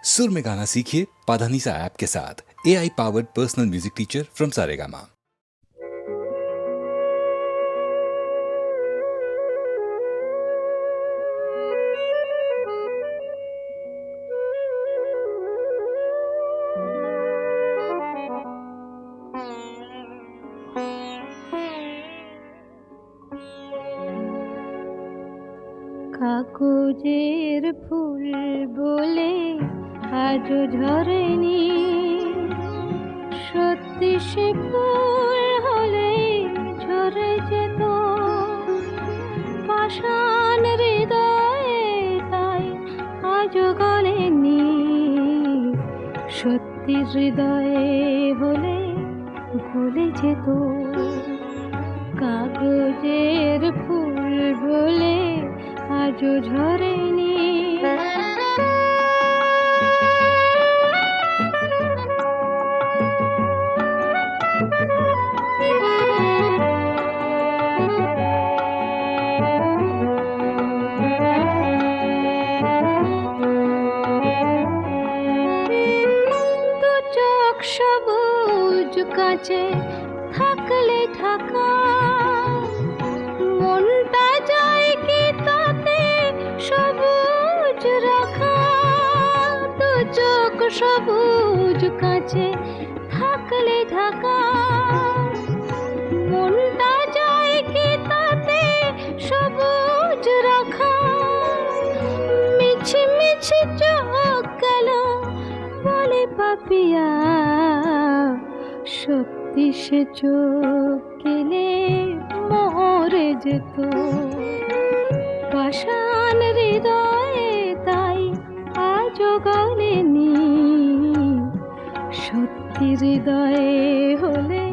सुर में गाना सीखिए पाधानीसा ऐप के साथ। AI powered personal music teacher from Saregama. কাগজের ফুল বলে আজও ঝরেনি, সত্যি সে ফুল হলে ঝরে যেত পাষাণ হৃদয়ে, তাই আজও গলেনি। সত্যি হৃদয়ে হলে গলে যেত। কাগজের ফুল বলে আজও ঝরেনি। দু চোখ সবুজ কাঁচে থাকলে ঢাকা, মনটা যায় কি তাতে সবুজ রাখা। দু চোখ সবুজ কাঁচে থাকলে ঢাকা, মনটা যায় কি তাতে সবুজ রাখা। মিছি মিছি চোখ গেল বলে পাপিয়া, সত্যি সে চোখ গেলে মরে যেত পাষাণ হৃদয়ে, তাই আজও গলেনি। সত্যি হৃদয়ে হলে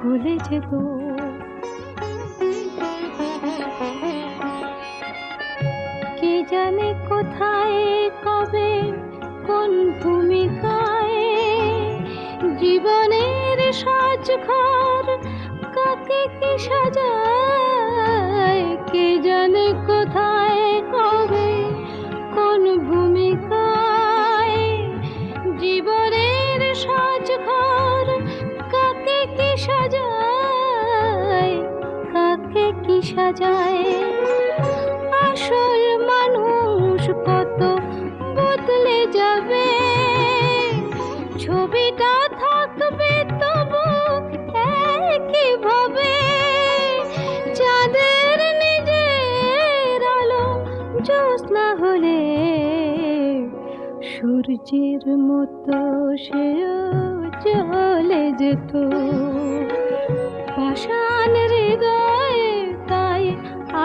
গলে যেত। কে জানে কোথায় কবে কোন ভূমিকায় জীবনের সাজঘর কাকে কি সাজায়। কে জানে কোথায় কবে কোন ভূমিকায় জীবনের সাজঘর কাকে কি সাজায়, কাকে কি সাজায়। আসল মানুষ কত বদলে যাবে, ছবিটা থাকবে তবু একই ভাবে। চাঁদের নিজের আলো জ্যোৎস্না হলে সূর্যের মতো সেও চলে যেত পাষাণ হৃদয়ে, তাই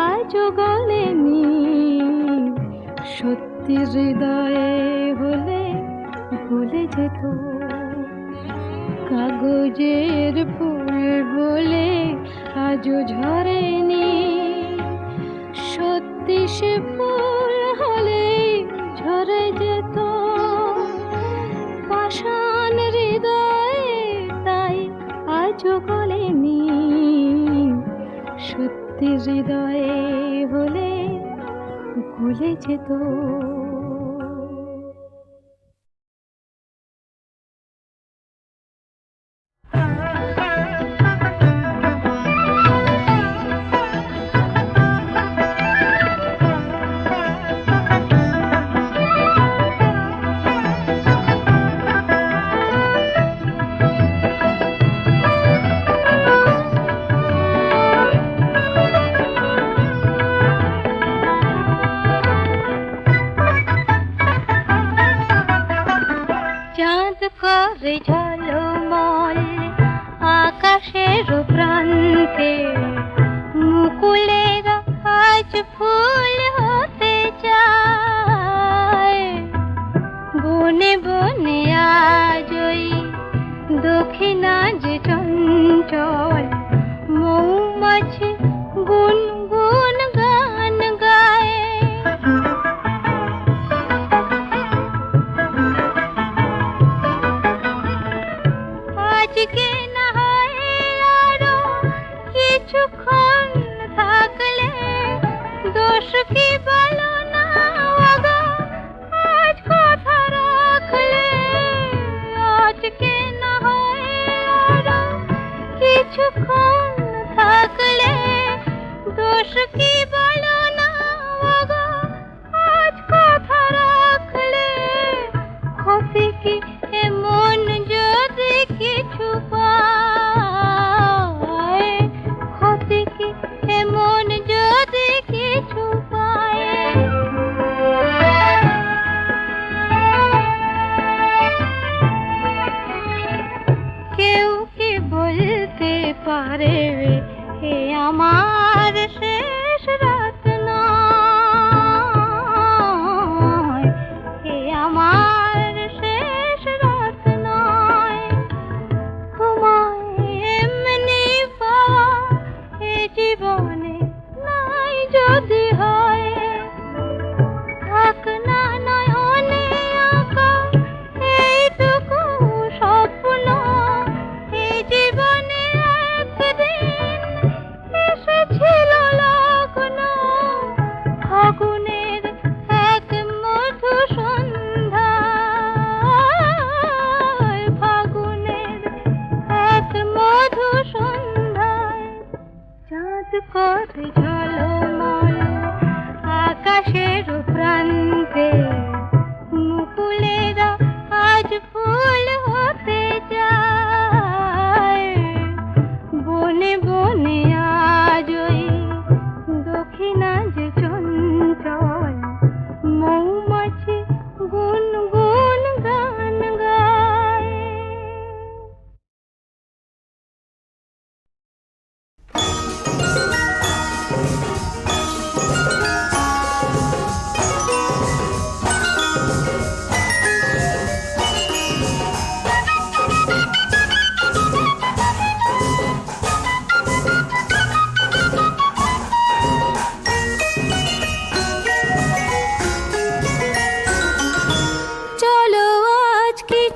আজও গলেনি। সত্যি হৃদয়ে হলে গলে যেত। কাগজের ফুল বলে আজও ঝরেনি, সত্যি সে ফুল হলে ঝরে যেত পাষাণ হৃদয়ে, তাই আজও গলেনি। সত্যি হৃদয়ে হলে গলে যেত। চাঁদ করে ঝলমল আকাশের প্রান্তে, মুকুলের আজ ফুল হতে চায়। বনে বনে আজ ওই দক্ষিণা যে চঞ্চল মৌমাছি গুনগুন গান গায়। আজকে না হয় আরো কিছুক্ষণ থাকলে দোষ কি বলো না, আজ কথা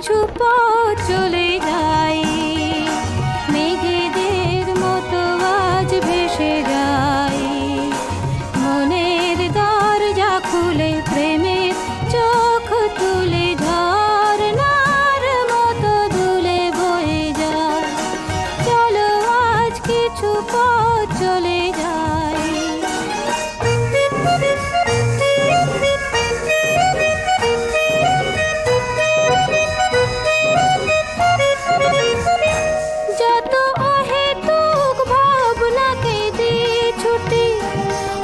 কিছু পথ চলে যাই, মেঘেদের মতো আজ ভেসে যাই। মনের দরজা খুলে প্রেমের চোখ তুলে ঝরনার মতো দুলে বয়ে যায়। চলো আজ কিছু পথ চলে যাই। যত অহেতুক ভাবনাকে দিয়ে ছুটি,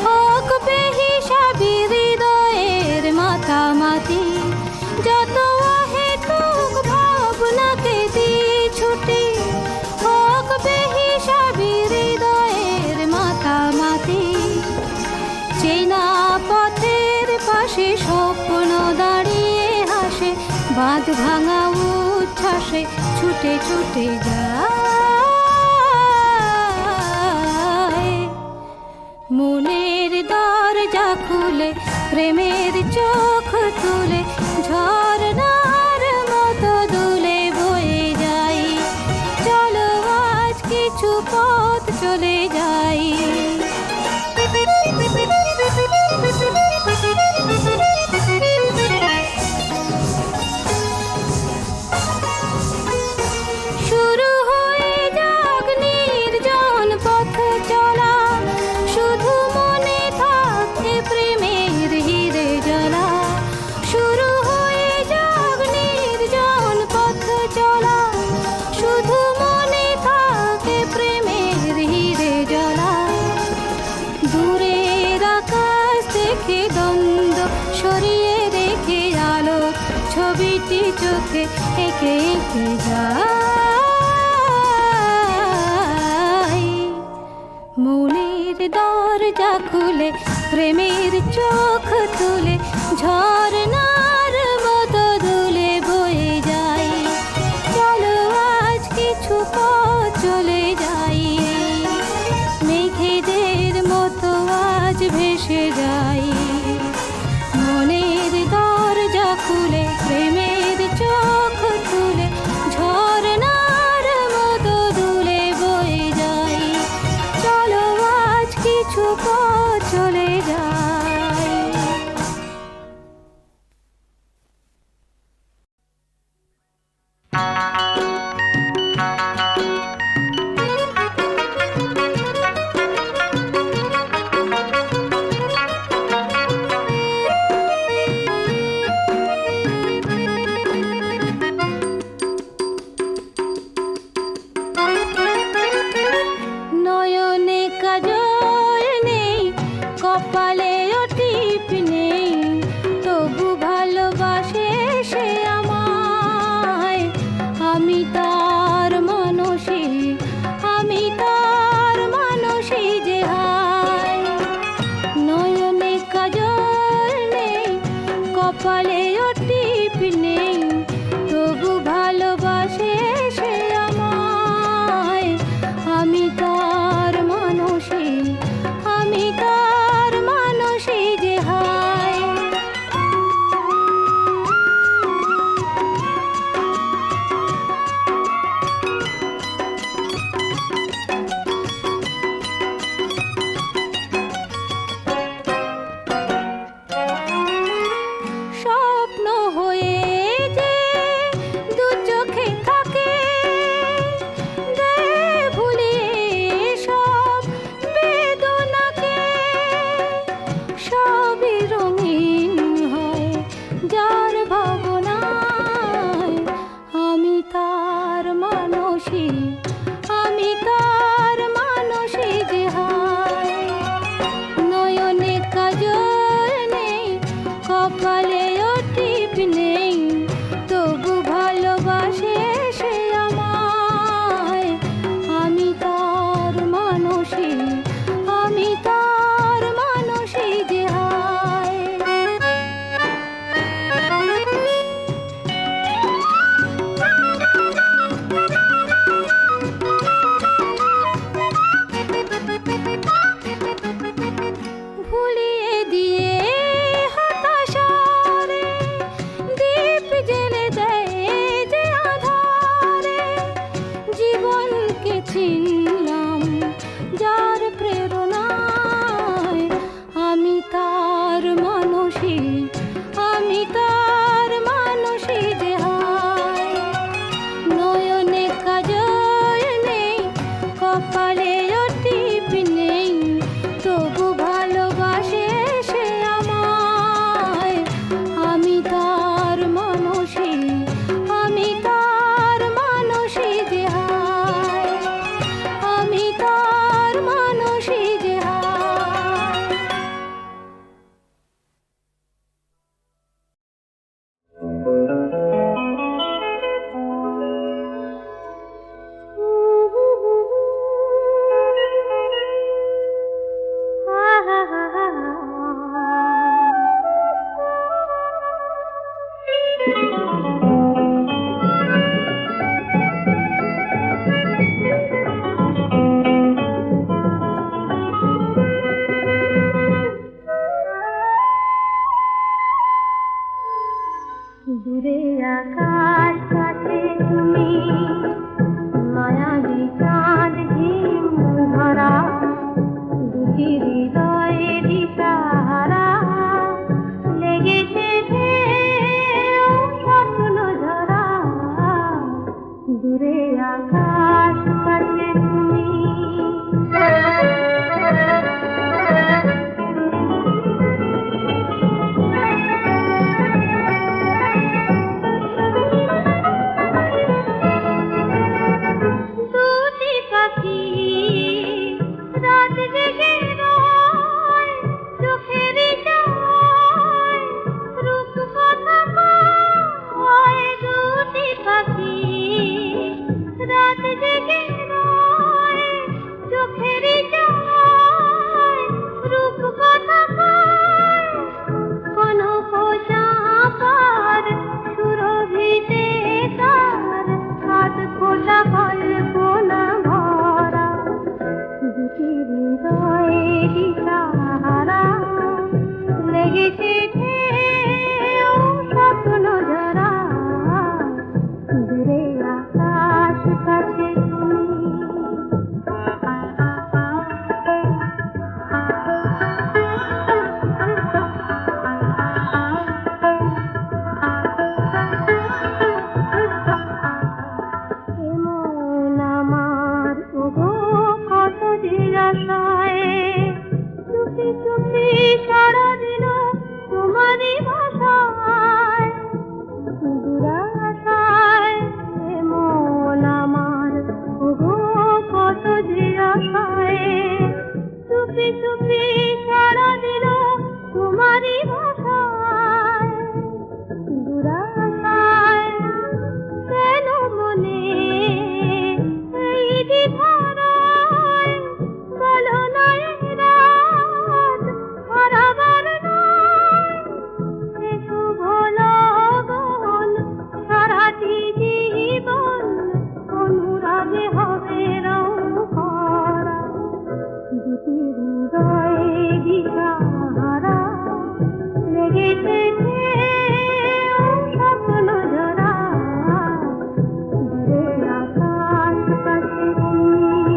হোক বেহিসাবি হৃদয়ের মাতামাতি। যত অহেতুক ভাবনাকে দিয়ে ছুটি, হোক বেহিসাবি হৃদয়ের মাতামাতি। চেনা পথের পাশে স্বপ্ন দাঁড়িয়ে হাসে, বাঁধ ভাঙা উচ্ছ্বাসে ছুটে ছুটে যায়। মনের দরজা খুলে প্রেমের চোখ তুলে ঝরনার মতো দুলে বয়ে যাই। চলো আজ কিছু পথ চলে যাই। শুরু হয়ে যাক নির্জন পথ চলা, শুধু মনে থাকে প্রেমের হিরে জ্বালা। শুরু হয়ে যাক নির্জন পথ চলা, শুধু মনে থাকে প্রেমের হিরে জ্বালা। দূরের আকাশ দেখে দ্বন্দ্ব সরিয়ে রেখে আলো ছবিটি চোখে এঁকে এঁকে যাই। মনের দরজা খুলে প্রেমের চোখ তুলে ঝরনার মতো দুলে বয়ে যাই। চলো আজ কিছু পথ চলে যাই, মেঘেদের মতো আজ ভেসে যাই। মনের দরজা খুলে প্রেমের চোখ তুলে ঝরনার মতো দুলে বয়ে যাই। চলো আজ কিছু পথ চলে যাই। দূরে আকাশ কাছে তুমি মায়াবী চাঁদ হিম ধরা দুটি হৃদয়ে দিশাহারা লেগেছে ঢেউ স্বপ্ন ঝরা দূরে আকাশ কাছে তুমি দুটি পাখি রাত জেগে রয় চোখের জয় রূপ কথা কয় দুটি পাখি রাত জেগে রয় চোখের জয় রূপ কথা কয় কনক চাঁপার সুরভিতে তার হাত খোলা কল্পনা ভরা দুটি হৃদয়ে দিশাহারা লেগেছে ঢেউ স্বপ্ন ঝরা দূরে আকাশ কাছে তুমি এমন আমার ওগো কত যে আশায় চুপি চুপি সারা দিল তোমারই ভাষায় দুরাশায় এমন আমার ওগো কত যে আশায় চুপি চুপি সারা দিল তোমারই ভাষায় দুরাশায় কেন মনে এই দ্বিধারায় বলো না এ রাত হারাবার নয় এ শুভ লগন সারাটি জীবন অনুরাগে হবে রং করা দুটি হৃদয়ে দিশাহারা লেগেছে ঢেউ স্বপ্ন ঝরা দূরে আকাশ কাছে তুমি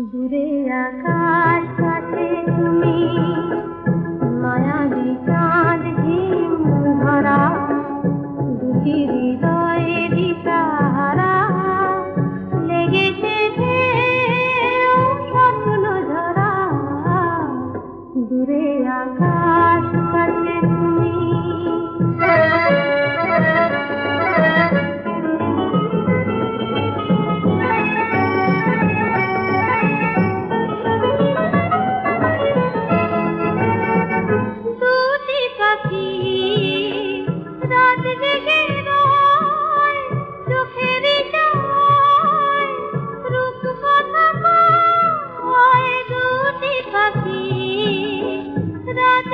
দূরে আকাশ কাছে তুমি মায়াবী চাঁদ হিম ধরা দুটি হৃদয়ে দিশাহারা লেগেছে ঢেউ স্বপ্ন ঝরা দূরে আকাশ কাছে তুমি দুটি পাখি রাত জেগে রয় চোখের জয় রূপ কথা কয় দুটি পাখি রাত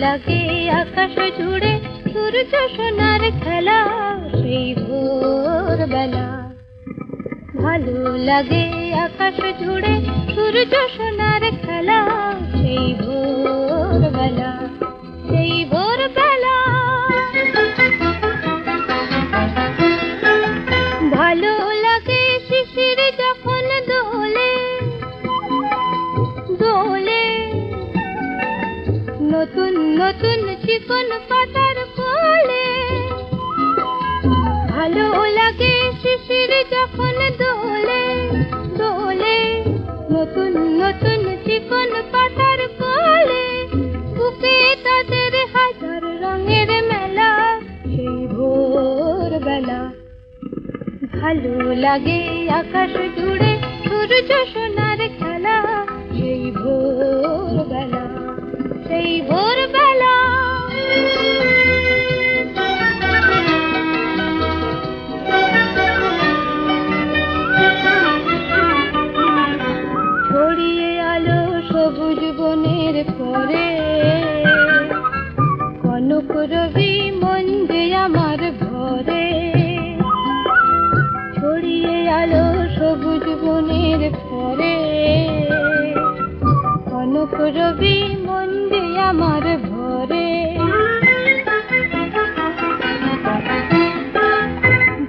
লাগে আকাশ জুড়ে সূর্য সোনার খেলা সেই ভোরবেলা। ভালো লাগে আকাশ জুড়ে সূর্য সোনার খেলা সেই ভোরবেলা, সেই ভোরবেলা। ভালো লাগে শিশির যখন দোলে দোলে, নতুন নতুন চিকন পাতার কোলে। ভালো লাগে শিশির যখন দোলে দোলে, নতুন নতুন চিকন পাতার কোলে। বুকে তাদের হাজার রঙের মেলা সেই ভোরবেলা। ভালো লাগে আকাশ জুড়ে সূর্য সোনার খেলা সেই ভোরবেলা, সেই ভোরবেলা। ছড়িয়ে আলো সবুজ বনের পরে, কনক রবি মন যে আমার ভরে। ছড়িয়ে আলো সবুজ বনের পরে, কনক রবি মন যে আমার ভরে।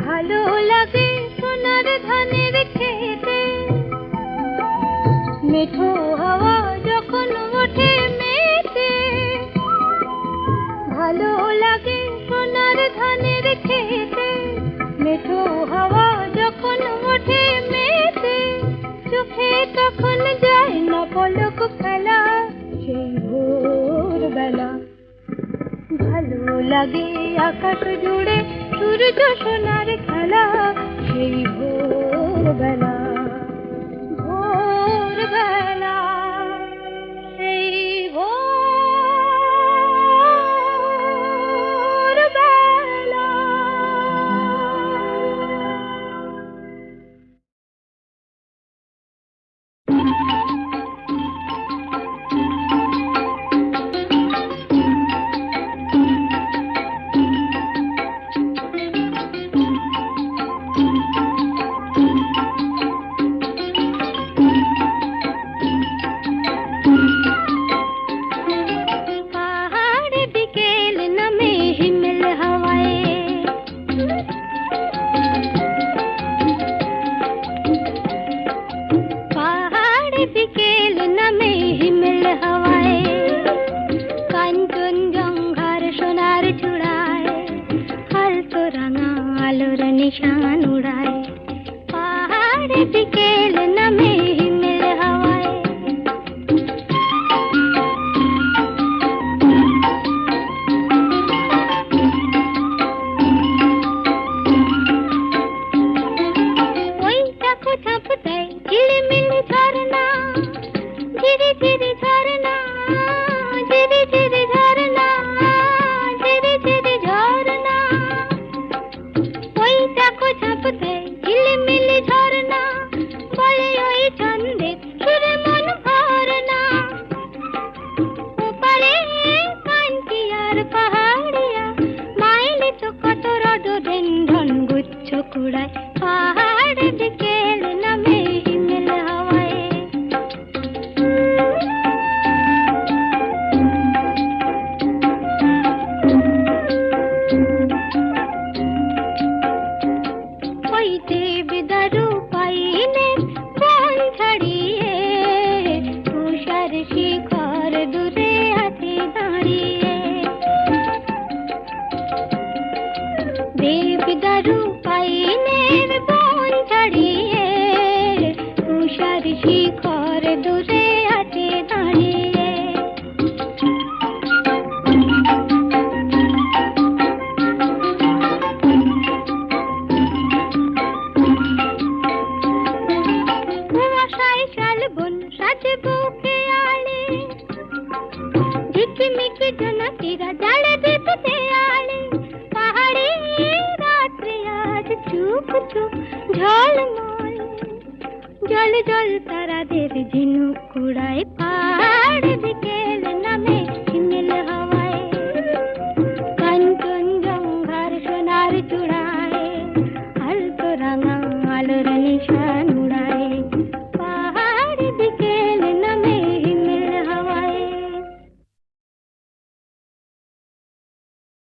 ভালো লাগে সোনার ধানের খেতে, মেঠো হাওয়া যখন ওঠে মেতে। ভালো লাগে সোনার ধানের খেতে, মেঠো হাওয়া যখন ওঠে মেতে। চোখে তখন যায় না পলক ফেলা সেই ভোরবেলা। ভালো লাগে আকাশ জুড়ে সূর্য সোনার খেলা সেই ভোরবেলা, ভোরবেলা, সেই ভোরবেলা। निशान उड़ाए पहाड़ बिकेल नमे हिमेल हवाए। ওই টাকু ছাপ দেয় ঝিলিমিলি ঝরনা, ঝিরি ঝিরি ঝরনা, ঝিরি ঝিরি ঝরনা, ঝিরি ঝিরি ঝরনা। ওই টাকু ছাপ দেয় ঝিলিমিলি ঝরনা, বলে ওই ছন্দে সুরে মন ভরনা। ওপারে কান্তি আর পাহাড়িয়া, মাইলে তো কত রডোডেনড্রন গুচ্ছ কুড়ায় পাহাড় বিকেল নামে হিমেল হাওয়ায়। ওই দেবদারু পাইনে বন ছাড়িয়ে, তুষার শিখর দূরে হাতে দাঁড়িয়ে। দেবদারু পাইনের বন ছাড়িয়ে, তুষার শিখর দূরে হাতে দাঁড়িয়ে। কুয়াশায় শালবন সাজে বুকে আলে, ঝিকিমিকি জোনাকিরা জ্বালে দীপ দেয়ালে। পাহাড়ি রাত্রি আজ চুপ চুপ ঝলমল, জল জল তারাদের ঝিনুক কুড়ায় পাহাড় বিকেল নামে